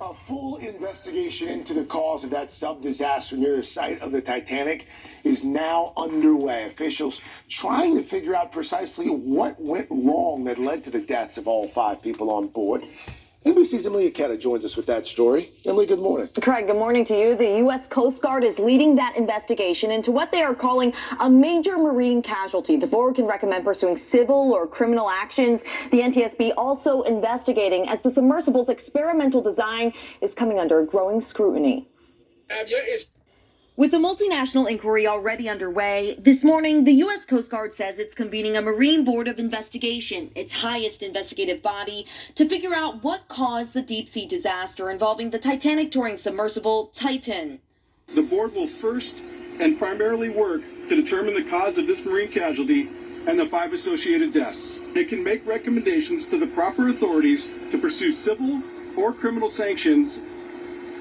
A full investigation into the cause of that sub-disaster near the site of the Titanic is now underway. Officials trying to figure out precisely what went wrong that led to the deaths of all 5 people on board. NBC's Emilie Ikeda joins us with that story. Emily, good morning. Craig, good morning to you. The U.S. Coast Guard is leading that investigation into what they are calling a major marine casualty. The board can recommend pursuing civil or criminal actions. The NTSB also investigating as the submersible's experimental design is coming under growing scrutiny. With the multinational inquiry already underway, this morning, the U.S. Coast Guard says it's convening a Marine Board of Investigation, its highest investigative body, to figure out what caused the deep-sea disaster involving the Titanic touring submersible Titan. The board will first and primarily work to determine the cause of this marine casualty and the 5 associated deaths. It can make recommendations to the proper authorities to pursue civil or criminal sanctions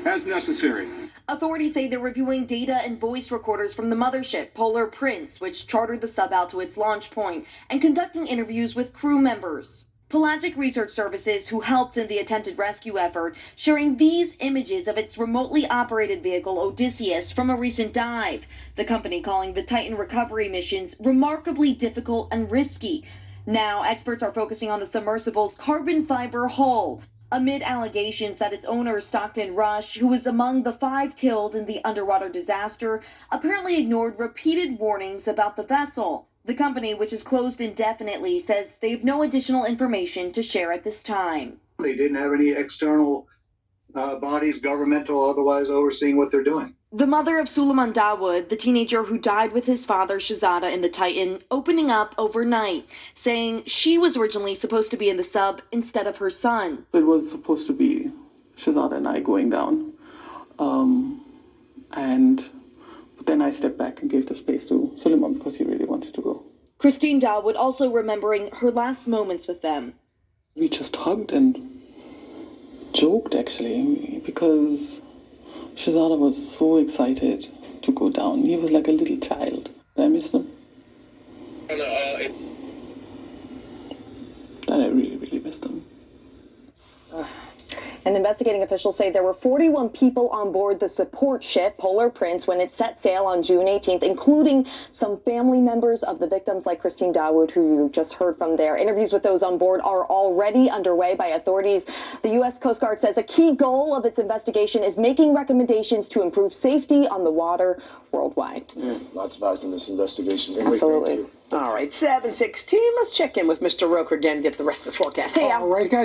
as necessary. Authorities say they're reviewing data and voice recorders from the mothership, Polar Prince, which chartered the sub out to its launch point, and conducting interviews with crew members. Pelagic Research Services, who helped in the attempted rescue effort, sharing these images of its remotely operated vehicle, Odysseus, from a recent dive. The company calling the Titan recovery missions remarkably difficult and risky. Now, experts are focusing on the submersible's carbon fiber hull, amid allegations that its owner, Stockton Rush, who was among the 5 killed in the underwater disaster, apparently ignored repeated warnings about the vessel. The company, which is closed indefinitely, says they have no additional information to share at this time. They didn't have any external bodies, governmental or otherwise, overseeing what they're doing. The mother of Suleiman Dawood, the teenager who died with his father, Shahzada, in the Titan, opening up overnight, saying she was originally supposed to be in the sub instead of her son. It was supposed to be Shahzada and I going down. But then I stepped back and gave the space to Suleiman because he really wanted to go. Christine Dawood also remembering her last moments with them. We just hugged and joked, actually, because Shahzada was so excited to go down. He was like a little child. I miss him. And I really, really missed him. And investigating officials say there were 41 people on board the support ship, Polar Prince, when it set sail on June 18th, including some family members of the victims like Christine Dawood, who you just heard from there. Interviews with those on board are already underway by authorities. The U.S. Coast Guard says a key goal of its investigation is making recommendations to improve safety on the water worldwide. Lots of eyes on this investigation. Absolutely. All right, 7:16. Let's check in with Mr. Roker again and get the rest of the forecast. Hey, All right, guys.